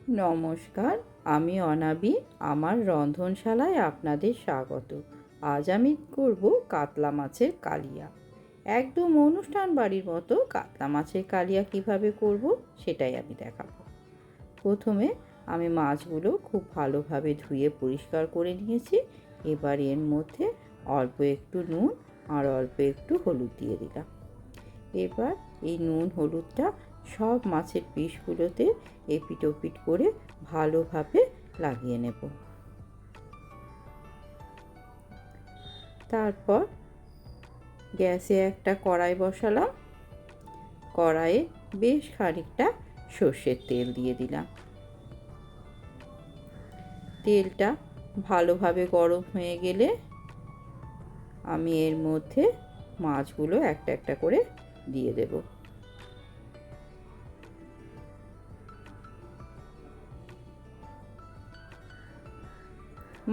নমস্কার, আমি অনাবি। আমার রন্ধনশালায় আপনাদের স্বাগত। আজ আমি করব কাতলা মাছের কালিয়া। একদম অনুষ্ঠান বাড়ির মতো কাতলা মাছের কালিয়া কিভাবে করব সেটাই আমি দেখাবো। প্রথমে আমি মাছগুলো খুব ভালোভাবে ধুয়ে পরিষ্কার করে নিয়েছি। এবার এর মধ্যে অল্প একটু নুন আর অল্প একটু হলুদ দিয়ে দিলাম। এবার এই নুন হলুদটা সব মাছের পিসগুলোতে এপিট ওপিট করে ভালোভাবে লাগিয়ে নেব। তারপর গ্যাসে একটা কড়াই বসালাম। কড়াইয়ে বেশ খানিকটা সর্ষের তেল দিয়ে দিলাম। তেলটা ভালোভাবে গরম হয়ে গেলে আমি এর মধ্যে মাছগুলো একটা একটা করে দিয়ে দেব।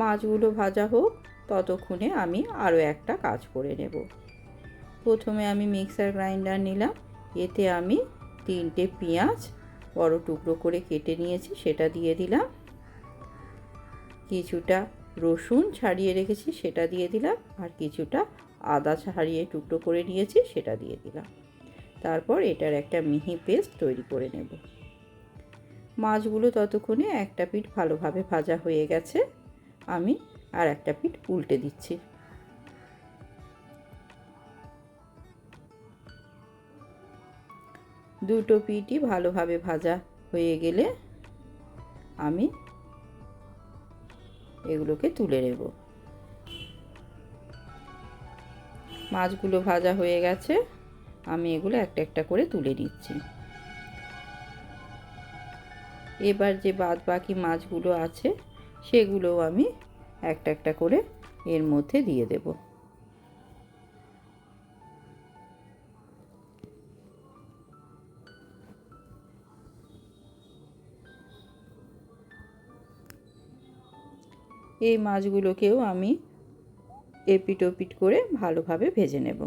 মাছগুলো ভাজা হোক, ততক্ষণে আমি আরও একটা কাজ করে নেব। প্রথমে আমি মিক্সার গ্রাইন্ডার নিলাম। এতে আমি 3টে পেঁয়াজ বড় টুকরো করে কেটে নিয়েছি, সেটা দিয়ে দিলাম। কিছুটা রসুন ছাড়িয়ে রেখেছি, সেটা দিয়ে দিলাম। আর কিছুটা আদা ছাড়িয়ে টুকরো করে নিয়েছি, সেটা দিয়ে দিলাম। তারপর এটার একটা মিহি পেস্ট তৈরি করে নেব। মাছগুলো ততক্ষণে একটা পিঠ ভালোভাবে ভাজা হয়ে গেছে। আমি আর একটা পিঠ উল্টে দিচ্ছি। দুটো পিঠই ভালোভাবে ভাজা হয়ে গেলে আমি এগুলোকে তুলে নেব। মাছগুলো ভাজা হয়ে গেছে, আমি এগুলো একটা একটা করে তুলে নিচ্ছি। এবার যে বাদ বাকি মাছগুলো আছে সেগুলোও আমি একটা একটা করে এর মধ্যে দিয়ে দেব। এই মাছগুলোকেও আমি এপিট ওপিট করে ভালোভাবে ভেজে নেব।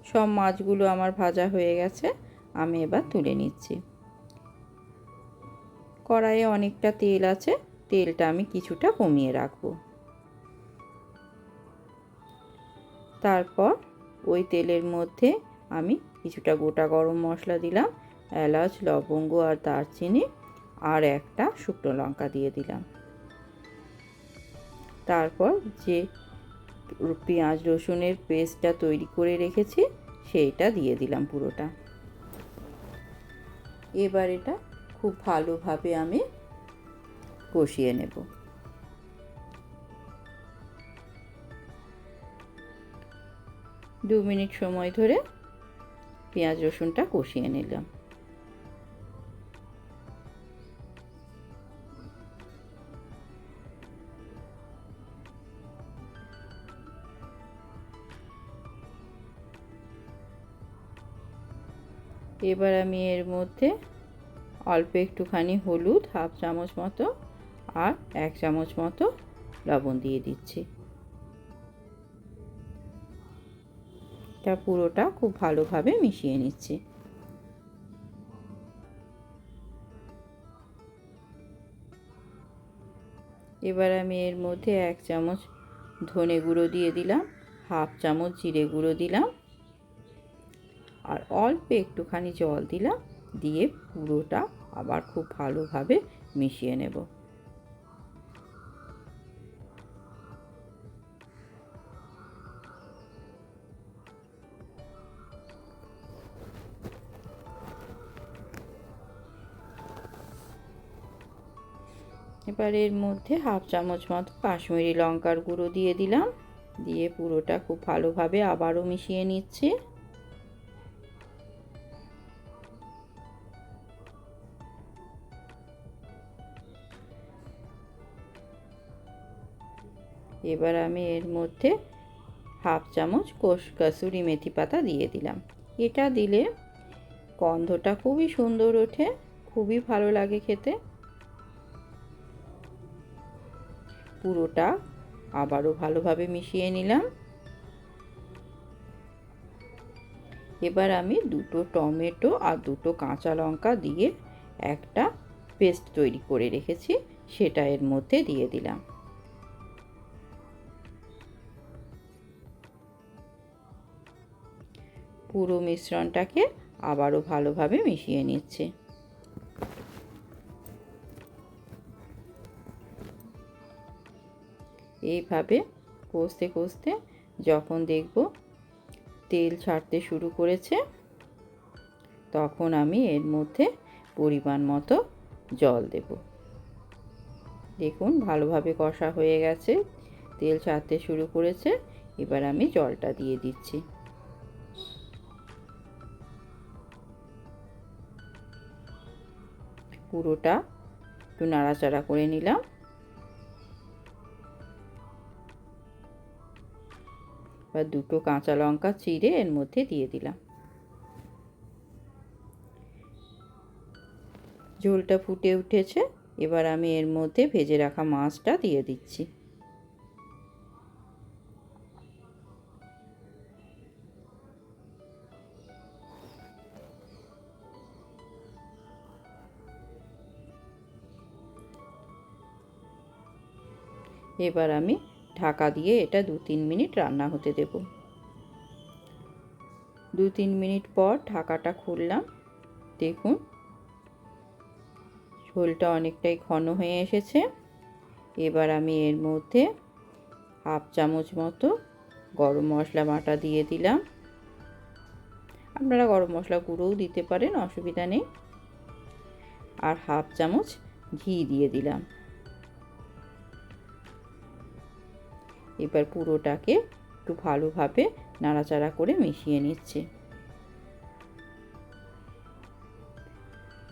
সব মাছগুলো আমার ভাজা হয়ে গেছে, আমি এবার তুলে নিচ্ছি। কড়াইয়ে অনেকটা তেল আছে, তেলটা আমি কিছুটা কমিয়ে রাখব। তারপর ওই তেলের মধ্যে আমি কিছুটা গোটা গরম মশলা দিলাম, এলাচ, লবঙ্গ আর দারচিনি, আর একটা শুকনো লঙ্কা দিয়ে দিলাম। তারপর যে পেঁয়াজ রসুনের পেস্টটা তৈরি করে রেখেছি সেইটা দিয়ে দিলাম পুরোটা। এবার এটা খুব ভালোভাবে আমি কষিয়ে নেব। 2 মিনিট সময় ধরে পেঁয়াজ রসুনটা কষিয়ে নিলাম। এবার আমি এর মধ্যে অল্প একটুখানি হলুদ, হাফ চামচ মতো, আর 1 চামচ মতো লবণ দিয়ে দিচ্ছি। এটা পুরোটা খুব ভালোভাবে মিশিয়ে নিচ্ছি। এবার আমি এর মধ্যে 1 চামচ ধনে গুঁড়ো দিয়ে দিলাম, হাফ চামচ জিরে গুঁড়ো দিলাম, আর অল্প একটুখানি জল দিলাম। দিয়ে পুরোটা আবার খুব ভালোভাবে মিশিয়ে নেব। এবার এর মধ্যে হাফ চামচ মতো কাশ্মীরি লঙ্কার গুঁড়ো দিয়ে দিলাম। দিয়ে পুরোটা খুব ভালোভাবে আবারও মিশিয়ে নিচ্ছি। এবার আমি এর মধ্যে হাফ চামচ কসুরি মেথি পাতা দিয়ে দিলাম। এটা দিলে গন্ধটা খুবই সুন্দর ওঠে, খুবই ভালো লাগে খেতে। পুরোটা আবারও ভালোভাবে মিশিয়ে নিলাম। এবার আমি 2টো টমেটো আর 2টো কাঁচা লঙ্কা দিয়ে একটা পেস্ট তৈরি করে রেখেছি, সেটা এর মধ্যে দিয়ে দিলাম। পুরো মিশ্রণটাকে আবারও ভালোভাবে মিশিয়ে নিচ্ছি। এইভাবে কষতে কষতে যখন দেখব তেল ছাড়তে শুরু করেছে, তখন আমি এর মধ্যে পরিমাণ মতো জল দেব। দেখুন ভালোভাবে কষা হয়ে গেছে, তেল ছাড়তে শুরু করেছে। এবার আমি জলটা দিয়ে দিচ্ছি। পুরোটা একটু নাড়াচাড়া করে নিলাম। এবার 2টো কাঁচা লঙ্কা চিড়ে এর মধ্যে দিয়ে দিলাম। ঝোলটা ফুটে উঠেছে, এবার আমি এর মধ্যে ভেজে রাখা মাছটা দিয়ে দিচ্ছি। এবার আমি ঢাকা দিয়ে এটা 2-3 মিনিট রান্না হতে দেব। 2-3 মিনিট পর ঢাকাটা খুললাম। দেখুন ঝোলটা অনেকটাই ঘন হয়ে এসেছে। এবার আমি এর মধ্যে হাফ চামচ মতো গরম মশলা বাটা দিয়ে দিলাম। আপনারা গরম মশলা গুঁড়োও দিতে পারেন, অসুবিধা নেই। আর হাফ চামচ ঘি দিয়ে দিলাম। এবার পুরোটাকে একটু ভালোভাবে নাড়াচাড়া করে মিশিয়ে নিচ্ছি।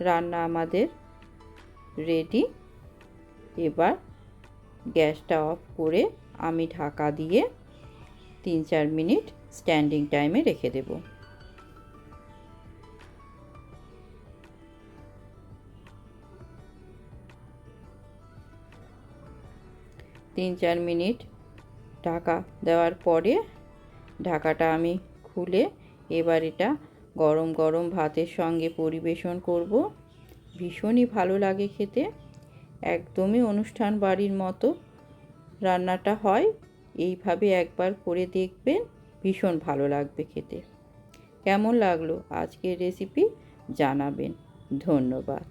রান্না আমাদের রেডি। এবার গ্যাসটা অফ করে আমি ঢাকা দিয়ে 3-4 মিনিট স্ট্যান্ডিং টাইমে রেখে দেব। 3-4 মিনিট ঢাকা দেওয়ার পরে ঢাকাটা আমি খুলে এবার এটা গরম গরম ভাতের সঙ্গে পরিবেশন করব। ভীষণই ভালো লাগে খেতে, একদমই অনুষ্ঠান বাড়ির মতো রান্নাটা হয়। এইভাবে একবার করে দেখবেন, ভীষণ ভালো লাগবে খেতে। কেমন লাগলো আজকের রেসিপি জানাবেন। ধন্যবাদ।